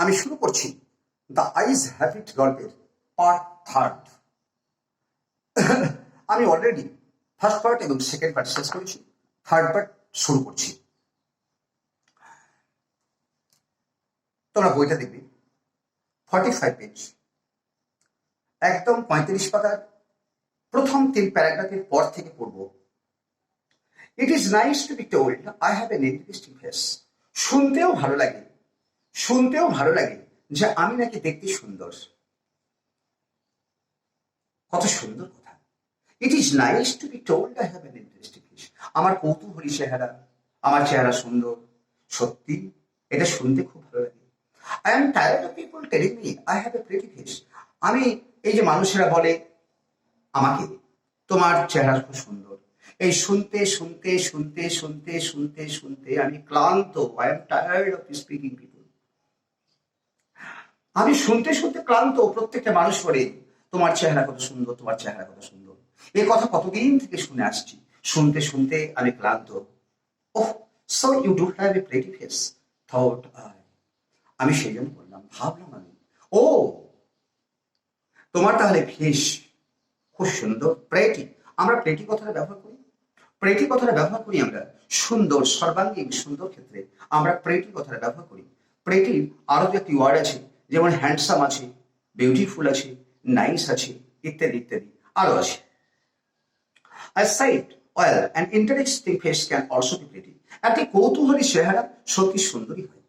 আমি শুরু করছি দ্য আইজ হ্যাবিট গল্পের পার্ট থার্ড। আমি অলরেডি ফার্স্ট পার্ট এবং সেকেন্ড পার্ট শেষ করেছি, থার্ড পার্ট শুরু করছি। তোমরা বইটা দেখবে 45 পেজ, একদম 35 পাতার প্রথম 3 প্যারাগ্রাফের পর থেকে পড়ব। It is nice to be told I have an interesting face. শুনতেও ভালো লাগে যে আমি নাকি দেখতে সুন্দর। কত সুন্দর কথা। It is nice to be told I have an interesting face. আমার কৌতূহলী চেহারা, আমার চেহারা সুন্দর, সত্যি এটা শুনতে খুব ভালো লাগে। I am tired of people telling me I have a pretty face. আমি এই যে মানুষেরা বলে আমাকে তোমার চেহারা খুব সুন্দর, এই শুনতে শুনতে শুনতে শুনতে শুনতে শুনতে আমি ক্লান্ত। I am tired of speaking people. আমি শুনতে শুনতে ক্লান্ত। প্রত্যেকটা মানুষ বলে তোমার চেহারা কত সুন্দর, তোমার চেহারা কত সুন্দর। এ কথা কতদিন থেকে শুনে আসছি, শুনতে শুনতে আমি ক্লান্ত। Oh, so you do have a pretty face thought I. আমি সেই জন্য বললাম, ভাবলাম আমি, ও তোমার তাহলে ফেস খুব সুন্দর, প্রেটি। আমরা প্রেটি কথাটা ব্যবহার করি, প্রেটি কথাটা ব্যবহার করি আমরা সুন্দর, সর্বাঙ্গীন সুন্দর ক্ষেত্রে আমরা প্রেটি কথাটা ব্যবহার করি। প্রেটি আরো তো একটি ওয়ার্ড আছে, যেমন হ্যান্ডসাম আছে, বিউটিফুল আছে, নাইস আছে, ইত্যাদি ইত্যাদি আরো আছে। I said, well, an interesting face can also be pretty. একটি কৌতূহলী চেহারা সত্যি সুন্দরী হয়।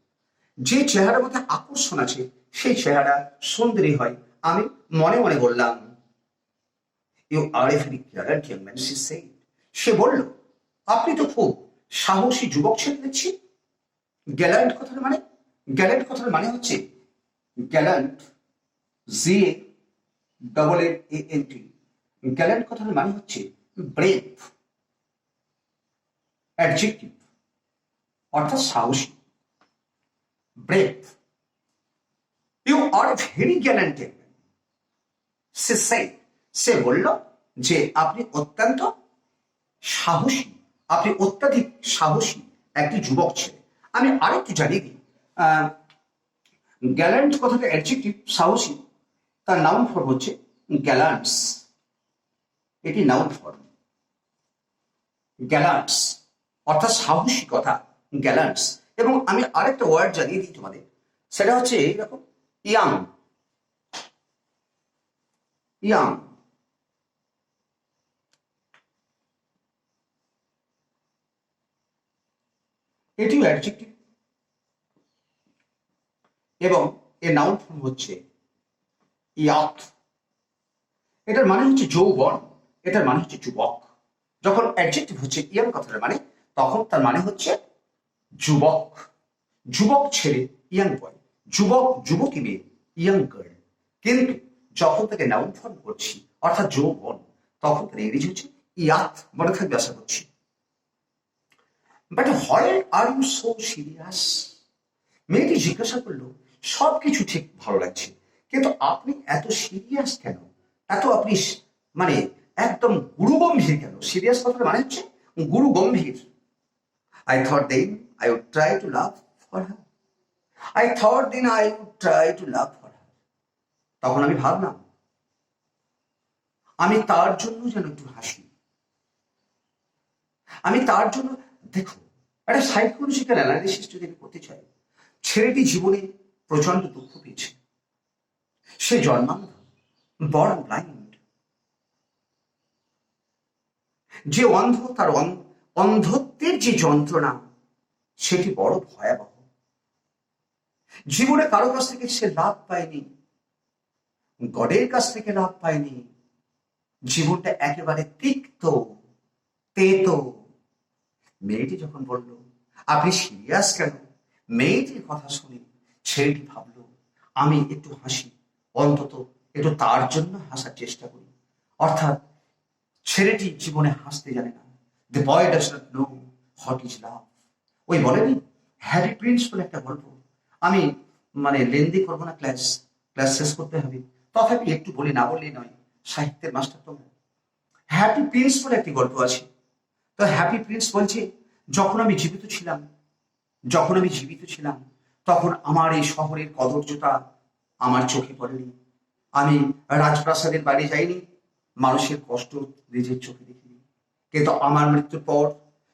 যে চেহারার মধ্যে আকর্ষণ আছে সেই চেহারা সুন্দরী হয়। আমি মনে মনে বললাম, you are a very gallant young man, she said. সে বলল, আপনি তো খুব সাহসী যুবক ছেলে দেখছি। গ্যালান্ট কথার মানে, গ্যালান্ট কথার মানে হচ্ছে গ্যালান্ট, GALLANT। গ্যালান্ট কথার মানে হচ্ছে ব্রেভ, অ্যাডজেক্টিভ, অর্থাৎ সাহসী, brave. You are very gallant. সে বলল যে আপনি অত্যন্ত সাহসী, আপনি অত্যাধিক সাহসী একটি যুবক ছেলে। আমি আরেকটু জানিয়ে দিই, গ্যালান্ট কথাটা অ্যাডজেক্টিভ, সাহসী, তার নাউন ফর্ম হচ্ছে গ্যালান্টস। এটি নাউন ফর্ম, গ্যালান্টস অর্থাৎ সাহসী কথা, গ্যালান্টস। এবং আমি আরেকটা ওয়ার্ড জানিয়ে দিই তোমাদের, সেটা হচ্ছে এরকম, ইয়াং। ইয়াং এটিও অ্যাডজেক্টিভ এবং এর নাউন ফর্ম হচ্ছে ইয়াথ। এটার মানে হচ্ছে যৌবন, এটার মানে হচ্ছে যুবক। যখন অ্যাডজেক্টিভ হচ্ছে ইয়াং কথার মানে, তখন তার মানে হচ্ছে যুবক, যুবক ছেলে, ইয়াং বয়, যুবক যুবতী মেয়ে, ইয়াং গার্ল। কিন্তু যখন তাকে নাউন ফর্ম করছি অর্থাৎ যৌবন, তখন তার ইংরেজি হচ্ছে ইয়াথ। মনে থাকবে আশা করছি। But why are you so serious? মেয়েটি জিজ্ঞাসা করলো, সবকিছু ঠিক ভালো লাগছে, কিন্তু আপনি এত সিরিয়াস কেন? এত আপনি মানে একদম গুরু গম্ভীর কেন? সিরিয়াস কথার মানে হচ্ছে গুরু গম্ভীর। I thought then I would try to love for her. I thought then I would try to love for her. তখন আমি ভাবলাম, আমি তার জন্য যেন একটু হাসি, আমি তার জন্য। দেখো, একটা সাইকোলজিক্যাল অ্যানালিসিস যদি আমি করতে চাই, ছেলেটি জীবনে প্রচন্ড দুঃখ পেয়েছে। সে জন্মান্ধ, বড় ব্লাইন্ড। যে অন্ধ, তার অন্ধত্বের যে যন্ত্রণা, সেটি বড় ভয়াবহ। জীবনে কারো কাছ থেকে সে লাভ পায়নি, গডের কাছ থেকে লাভ পায়নি। জীবনটা একেবারে তিক্ত, তেতো। মেয়েটি যখন বলল, আপনি সিরিয়াস কেন? মেয়েটির কথা শুনে ছেলেটি ভাবল, আমি একটু হাসি, অন্তত একটু তার জন্য হাসার চেষ্টা করি। অর্থাৎ ছেলেটি জীবনে হাসতে জানে না। The boy does not know what is love. ওই বলেনি হ্যারি প্রিন্স বলে একটা গল্প। আমি মানে লেন্দি করবো না, ক্লাস শেষ করতে হবে, তথাপি একটু বলি, না বললেই নয়। সাহিত্যের মাস্টার তোমরা। হ্যাপি প্রিন্স বলে একটি গল্প আছে। তো হ্যাপি প্রিন্স বলছে, যখন আমি জীবিত ছিলাম তখন আমার এই শহরের কদর্যতা আমার চোখে পড়েনি। আমি রাজপ্রাসাদের বাইরে যাইনি, মানুষের কষ্ট নিজের চোখে দেখিনি। কিন্তু আমার মৃত্যুর পর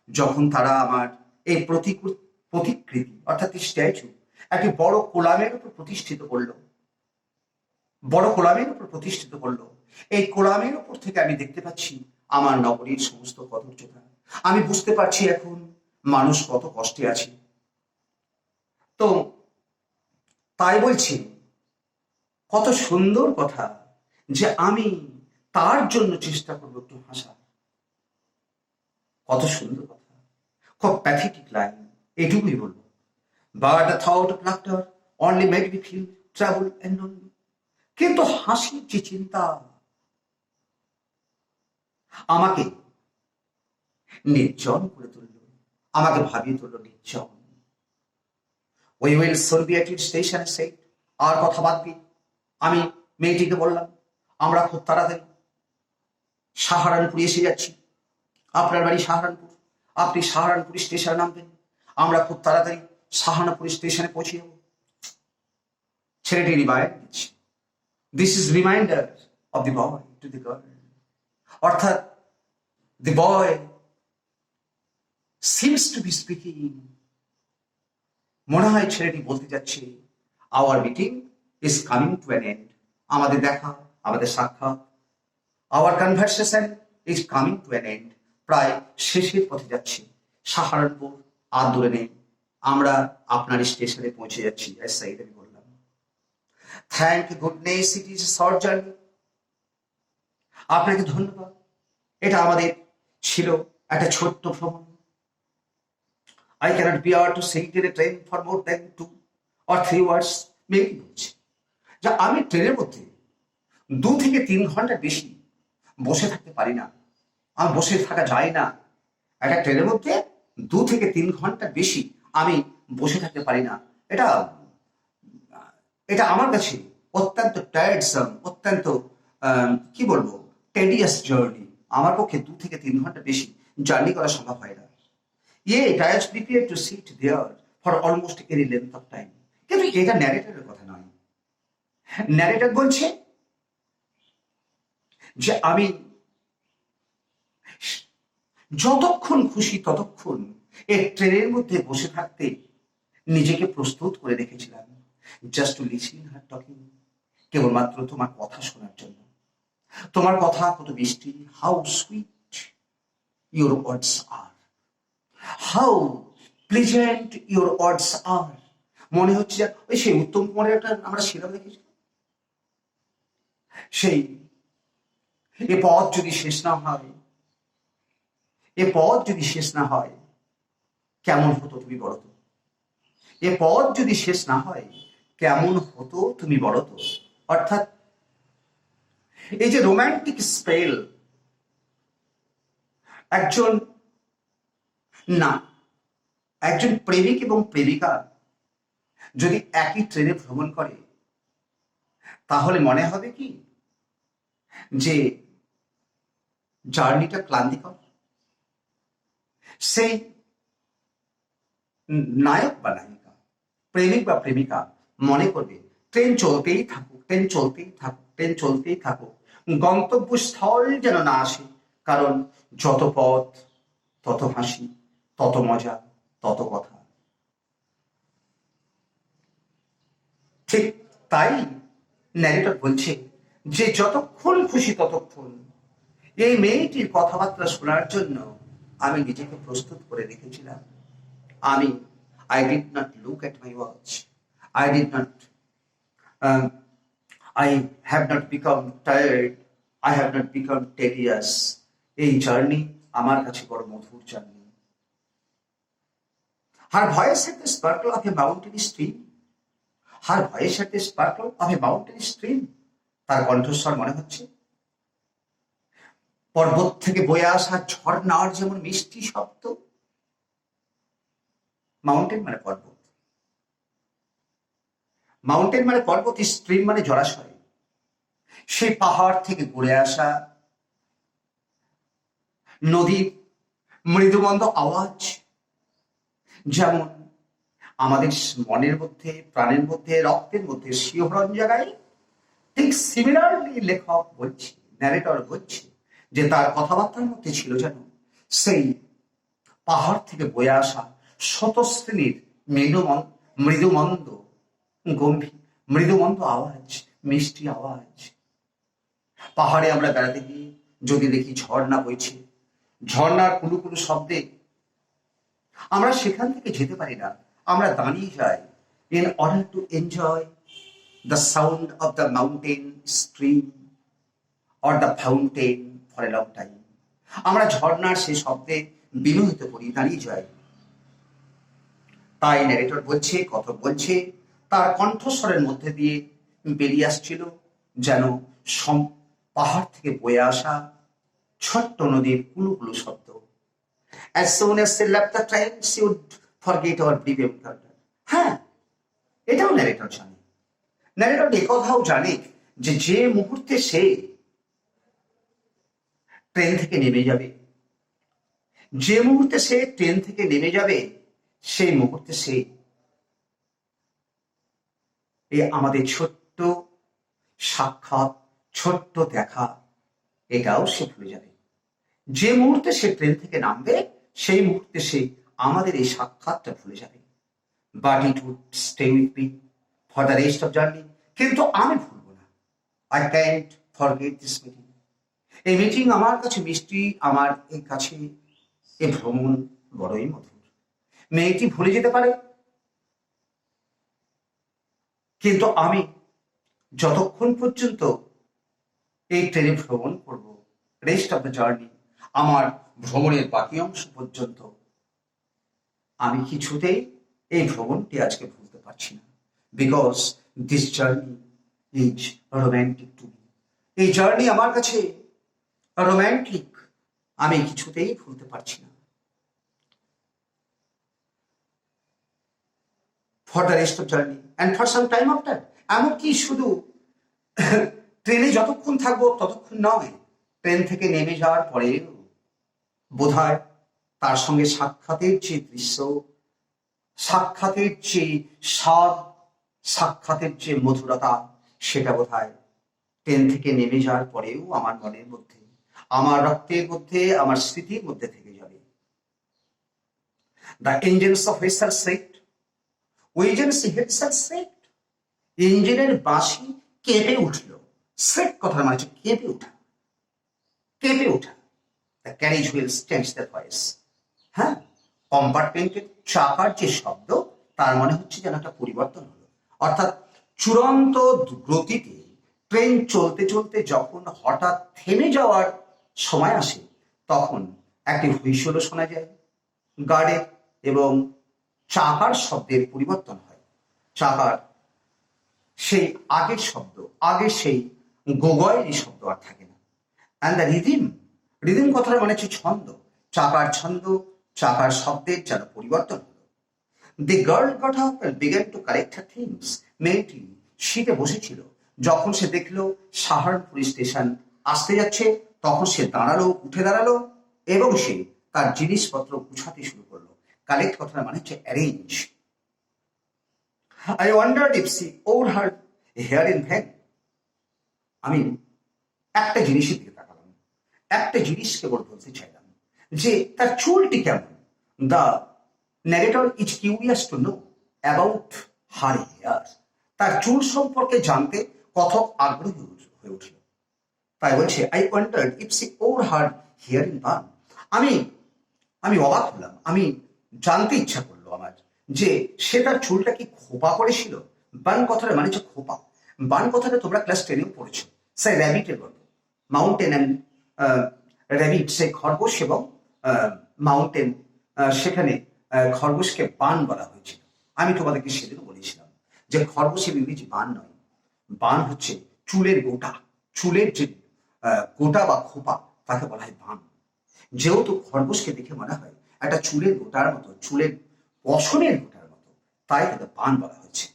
যখন তারা আমার এই প্রতিকৃতি অর্থাৎ স্ট্যাচু একটি বড় কোলামের উপর প্রতিষ্ঠিত করলো, এই কোলামের উপর থেকে আমি দেখতে পাচ্ছি আমার নগরীর সমস্ত কদর্যতা। আমি বুঝতে পারছি এখন মানুষ কত কষ্টে আছে। তো তাই বলছি, কত সুন্দর কথা যে আমি তার জন্য চেষ্টা করবো একটু হাসা। কত সুন্দর কথা, খুব প্যাথেটিক লাইন, এটুকুই বলবো। But the thought of laughter only made me feel trouble and lonely. কিন্তু হাসির যে চিন্তা আমাকে নির্জন করে তুলল, আমাকে ভাবিয়ে তুলল নির্জন। We will soon be at your station, I said. আর কথা বাদ দিই, আমি মেয়েটিকে বললাম, আমরা খুব তাড়াতাড়ি সাহারানপুর এসে যাচ্ছি। আপনার বাড়ি সাহারানপুর, আপনি সাহারানপুর স্টেশনে নামবেন, আমরা খুব তাড়াতাড়ি সাহারানপুর স্টেশনে পৌঁছে যাব। ছেলেটি রিমাইন্ড দিচ্ছে, this is reminder of the boy to the girl, অর্থাৎ the boy seems to be speaking. মনে হয় ছেলেটি বলতে যাচ্ছে, our meeting is coming to an end, আমাদের দেখা, আমাদের সাক্ষাৎ, our conversation is coming to an end, প্রায় শেষের পথে যাচ্ছে। সাহারানপুর আর দূরে নেই, আমরা আপনার স্টেশনে পৌঁছে যাচ্ছি। আমি বললাম, thank goodness it is short journey, আপনাকে ধন্যবাদ, এটা আমাদের ছিল একটা ছোট্ট ভ্রমণ। I cannot bear to sit in a train for more than 2 or 3 hours. মেয়েটি বলছে যে আমি ট্রেনের মধ্যে 2 থেকে 3 ঘন্টা বেশি বসে থাকতে পারি না, আমার বসে থাকা যায় না। একটা ট্রেনের মধ্যে 2 থেকে 3 ঘন্টা বেশি আমি বসে থাকতে পারি না। এটা আমার কাছে অত্যন্ত টায়ার্ডসাম, অত্যন্ত কি বলবো, টেডিয়াস জার্নি। আমার পক্ষে 2 থেকে 3 ঘন্টা বেশি জার্নি করা সম্ভব হয় না। Yet I was prepared to sit there for almost any length of time. কিন্তু এটা ন্যারেটরের কথা নয়। ন্যারেটর বলছে যে আমি যতক্ষণ খুশি ততক্ষণ এই ট্রেনের মধ্যে বসে থাকতে নিজেকে প্রস্তুত করে রেখেছিলাম, just to listen her talking, কেবলমাত্র তোমার কথা শোনার জন্য। তোমার কথা কত মিষ্টি, how sweet your words are, how pleasant your words are. মনে হচ্ছে ওই সেই উত্তম কুমারের একটা আমরা সিনেমা দেখেছি, সেই এ পথ যদি শেষ না হয়, এ পথ যদি শেষ না হয় কেমন হতো তুমি বলো তো, এ পথ যদি শেষ না হয় কেমন হতো তুমি বলো তো। অর্থাৎ এই যে রোম্যান্টিক স্পেল, একজন প্রেমিক এবং প্রেমিকা যদি একই ট্রেনে ভ্রমণ করে, তাহলে মনে হবে কি যে জার্নিটা ক্লান্তিকর। সেই নায়ক বা নায়িকা, প্রেমিক বা প্রেমিকা মনে করবে ট্রেন চলতেই থাকুক, ট্রেন চলতেই থাকুক, ট্রেন চলতেই থাকুক, গন্তব্যস্থল যেন না আসে। কারণ যত পথ তত হাসি, তত মজা, তত কথা। ঠিক তাই ন্যারেটর বলছে যে যতক্ষণ খুশি ততক্ষণ এই মেয়েটির কথাবার্তা শোনার জন্য আমি নিজেকে প্রস্তুত করে রেখেছিলাম। I did not look at my watch. I have not become tired. I have not become tedious. এই জার্নি আমার কাছে বড় মধুর journey. Her voice had the sparkle of a mountain stream. Her voice had the sparkle of a mountain stream. তার কণ্ঠস্বর মনে হচ্ছে পর্বত থেকে বয়ে আসা ঝর্ণার যেমন মিষ্টি শব্দ। মাউন্টেন মানে পর্বত, মাউন্টেন মানে পর্বত, স্ট্রিম মানে জলাশয়। সেই পাহাড় থেকে গড়ে আসা নদীর মৃদুমন্দ আওয়াজ যেমন আমাদের মনের মধ্যে, প্রাণের মধ্যে, রক্তের মধ্যে শিহরণ জাগায়। ঠিক সিমিলারলি লেখক বলছে, ন্যারেটর বলছে যে তার কথাবার্তার মধ্যে ছিল যেন সেই পাহাড় থেকে বয়ে আসা শত শ্রেণীর মৃদুমন্দ গম্ভীর মৃদুমন্দ আওয়াজ, মিষ্টি আওয়াজ। পাহাড়ে আমরা বেড়াতে গিয়ে যদি দেখি ঝর্ণা বইছে, ঝর্ণার কুলু কুলু শব্দে আমরা সেখান থেকে যেতে পারি না, আমরা দাঁড়িয়ে যাই in order to enjoy the sound of the mountain stream or the fountain for a long time. আমরা ঝর্ণার সেই শব্দে বিনোদিত করি, দাঁড়িয়ে যাই। তাই ন্যারেটর বলছে, কথা বলছে, তার কণ্ঠস্বরের মধ্যে দিয়ে বেরিয়ে আসছিল যেন পাহাড় থেকে বয়ে আসা ছোট্ট নদীর কুলু কুলু শব্দ। As soon as she left the train, she would forget our previous encounter. হ্যাঁ, এটাও ন্যারেটর জানে। ন্যারেটর একথাও জানে যে যে মুহূর্তে সে ট্রেন থেকে নেমে যাবে, যে মুহূর্তে সে ট্রেন থেকে নেমে যাবে, সেই মুহূর্তে সে এই আমাদের ছোট্ট সাক্ষাৎ, ছোট্ট দেখা, এটাও সে ভুলে যাবে। যে মুহূর্তে সে ট্রেন থেকে নামবে, সেই মুহূর্তে সে আমাদের এই সাক্ষাৎটা ভুলে যাবে। But it would stay with me for the rest of journey. কিন্তু আমি ভুলবো না। I can't forget this meeting. এই মিটিং আমার কাছে মিষ্টি, আমার এই কাছে এই ভ্রমণ বড়ই মধুর। মেয়েটি ভুলে যেতে পারে, কিন্তু আমি যতক্ষণ পর্যন্ত এই ট্রেনে ভ্রমণ করব, রেস্ট অফ দ্য জার্নি, আমার ভ্রমণের বাকি অংশ পর্যন্ত, আমি কিছুতেই এই ভ্রমণটি আজকে ভুলতে পারছি না। Because this journey is romantic to me. এই জার্নি আমার কাছে রোম্যান্টিক, আমি কিছুতেই ভুলতে পারছি না। For the rest of journey and for some time after. এমনকি শুধু ট্রেনে যতক্ষণ থাকবো ততক্ষণ নয়, ট্রেন থেকে নেমে যাওয়ার পরে বোধহয় তার সঙ্গে সাক্ষাতের যে দৃশ্য, সাক্ষাতের যে স্বাদ, সাক্ষাতের যে মধুরতা, সেটা বোধহয় ট্রেন থেকে নেমে যাওয়ার পরেও আমার মনের মধ্যে, আমার রক্তের মধ্যে, আমার স্মৃতির মধ্যে থেকে যাবে। The engines of whistle set, উইজেন্স হিটসেল সেট। ইঞ্জিনের বাঁশি কেঁপে উঠল। সেট কথার মানে হচ্ছে কেঁপে ওঠা, কেঁপে ওঠা। The carriage wheels change the voice. হ্যাঁ, কম্পার্টমেন্টের চাকার যে শব্দ, তার মনে হচ্ছে যেন একটা পরিবর্তন হলো। অর্থাৎ চূড়ান্ত গতিতে ট্রেন চলতে চলতে যখন হঠাৎ থেমে যাওয়ার সময় আসে, তখন একটি হুইসেলও শোনা যায় গার্ডের, এবং চাকার শব্দের পরিবর্তন হয়। চাকার সেই আগের শব্দ, আগে সেই গোগয়ের শব্দ আর থাকে না। অ্যান্ড দ্য রিদিম, রিদিম কথার মানে হচ্ছে ছন্দ। চাকার ছন্দ, চাকার শব্দের যেন পরিবর্তন হলো। The girl got up and began to collect her things. মেয়েটি সিটে বসেছিল। যখন সে দেখলো সাহারনপুর স্টেশন আসতে যাচ্ছে, তখন সে দাঁড়ালো, উঠে দাঁড়ালো, এবং সে তার জিনিসপত্র গুছাতে শুরু করলো। কালেক্ট কথার মানে হচ্ছে arrange. I wondered if she owed her hair in vain. আমি একটা জিনিসের দিকে তাকালাম, একটা জিনিস কেবল বলতে চাইলাম যে তার চুলটি কেমন। The narrator is curious to know about her hair. তার চুল সম্পর্কে জানতে কথক আগ্রহী হয়ে উঠল। তাই বলছে, I wondered if she wore her hair in bun. আমি অবাক হলাম, আমি জানতে ইচ্ছা করলো আমার যে সে তার চুলটা কি খোপা করেছিল। বান কথাটা মানে হচ্ছে খোপা। বান কথাটা তোমরা ক্লাস 10-এও পড়েছো। সে র্যাবিটের গল্প, মাউন্টেন অ্যান্ড র্যাবিট, সে খরগোশ এবং মাউন্টেন, সেখানে খরগোশকে বান বলা হয়েছিল। আমি তোমাদেরকে সেদিনও বলেছিলাম যে খরগোশের ইংরেজি বান নয়, বান হচ্ছে চুলের গোটা, চুলের যে গোটা বা খোপা, তাকে বলা হয় বান। যেহেতু খরগোশকে দেখে মনে হয় একটা চুলের গোটার মতো, চুলের পশমের গোটার মতো, তাই তাকে বান বলা হয়েছে।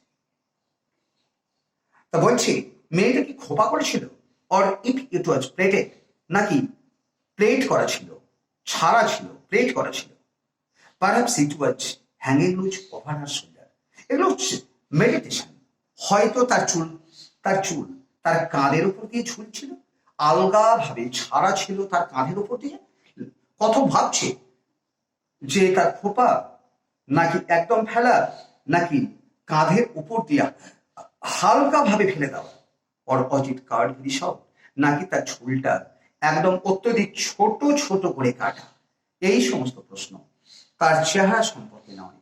তা বলছি, মেয়েটা কি খোপা করেছিল, or if it was plaited, নাকি প্লেট করা ছিল, ছাড়া ছিল, প্লেট করা ছিল। Perhaps it was hanging loose over her shoulder. এগুলো হচ্ছে মেডিটেশন। হয়তো তার কাঁধের উপর দিয়ে ঝুলছিল, আলগা ভাবে ছাড়া ছিল তার কাঁধের উপর দিয়ে। কত ভাবছে যে তার খোপা নাকি একদম ফেলা, নাকি কাঁধের উপর দিয়ে হালকা ভাবে ফেলে দেওয়া, অর অজিট কার্ড সব, নাকি তার ঝুলটা একদম অত্যধিক ছোট ছোট করে কাটা। এই সমস্ত প্রশ্ন তার চেহারা সম্পর্কে নয়,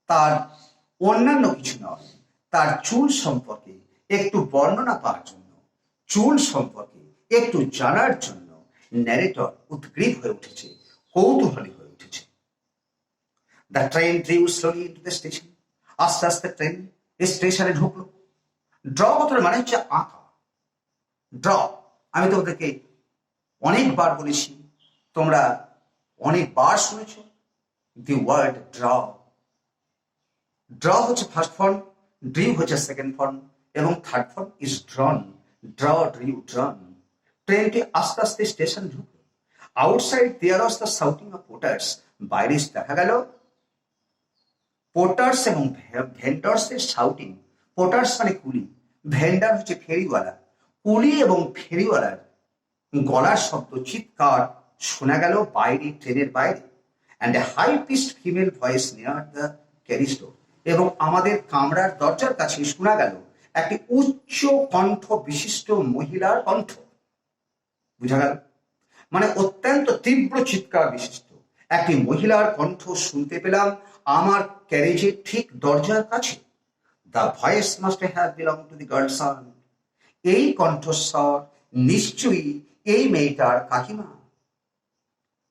তার অন্যান্য কিছু নয়, তার চুল সম্পর্কে একটু বর্ণনা পাওয়ার জন্য, চুল সম্পর্কে একটু জানার জন্য ন্যারেটর উদ্গ্রীব হয়ে উঠেছে, কৌতূহলী হয়ে উঠেছে। The train drew slowly into the station. আস্তে আস্তে ট্রেন স্টেশনে ঢুকলো। ড্র কথার মানে হচ্ছে আঁকা। ড্র আমি তোমাদেরকে অনেকবার বলেছি, তোমরা অনেকবার শুনেছ দি ওয়ার্ড ড্র। ড্র হচ্ছে ফার্স্ট ফর্ম, ড্রিউ হচ্ছে সেকেন্ড ফর্ম, এবং third form is drawn. Draw, drew, drawn. ট্রেনটি আস্তে আস্তে স্টেশন ঢুকলো। Outside there was the shouting of porters. বাইরে দেখা গেল পোর্টার্স এবং ভেন্ডার্স এর শাউটিং। পোর্টার্স মানে কুলি, ভেন্ডার হচ্ছে ফেরিওয়ালা। কুলি এবং ফেরিওয়ালার গলার শব্দ, চিৎকার শোনা গেল বাইরে, ট্রেনের বাইরে। And a high pitched female voice near the carriage door. এবং আমাদের কামরার দরজার কাছে শোনা গেল একটি উচ্চ কণ্ঠ বিশিষ্ট মহিলার কণ্ঠ। বুঝা গেল? মানে অত্যন্ত তীব্র চিৎকার বিশিষ্ট একটি মহিলার কণ্ঠ শুনতে পেলাম আমার ক্যারেজের ঠিক দরজার কাছে। The voice must have belong to the girls. এই কণ্ঠস্বর নিশ্চয়ই এই মেয়েটার কাকিমা।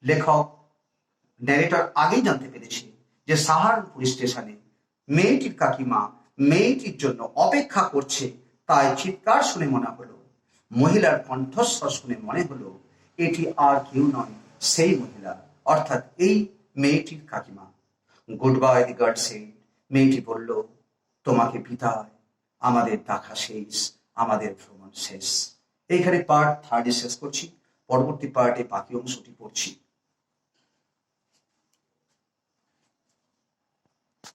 লেখক ন্যারেটর আগেই জানতে পেরেছে যে সাহারনপুর স্টেশনে মেয়েটির কাকিমা মেয়েটির জন্য অপেক্ষা করছে। তাই চিৎকার শুনে মনে হলো, মহিলার কণ্ঠস্বর শুনে মনে হলো এটি আর কেউ নয়, সেই মহিলা, অর্থাৎ এই মেয়েটির কাকিমা। Goodbye the guard said. মেয়েটি বলল, তোমাকে বিদায়, আমাদের দেখা শেষ, আমাদের ভ্রমণ শেষ। এইখানে পার্ট থার্ডে শেষ করছি, পরবর্তী পার্টে বাকি অংশটি পড়ছি।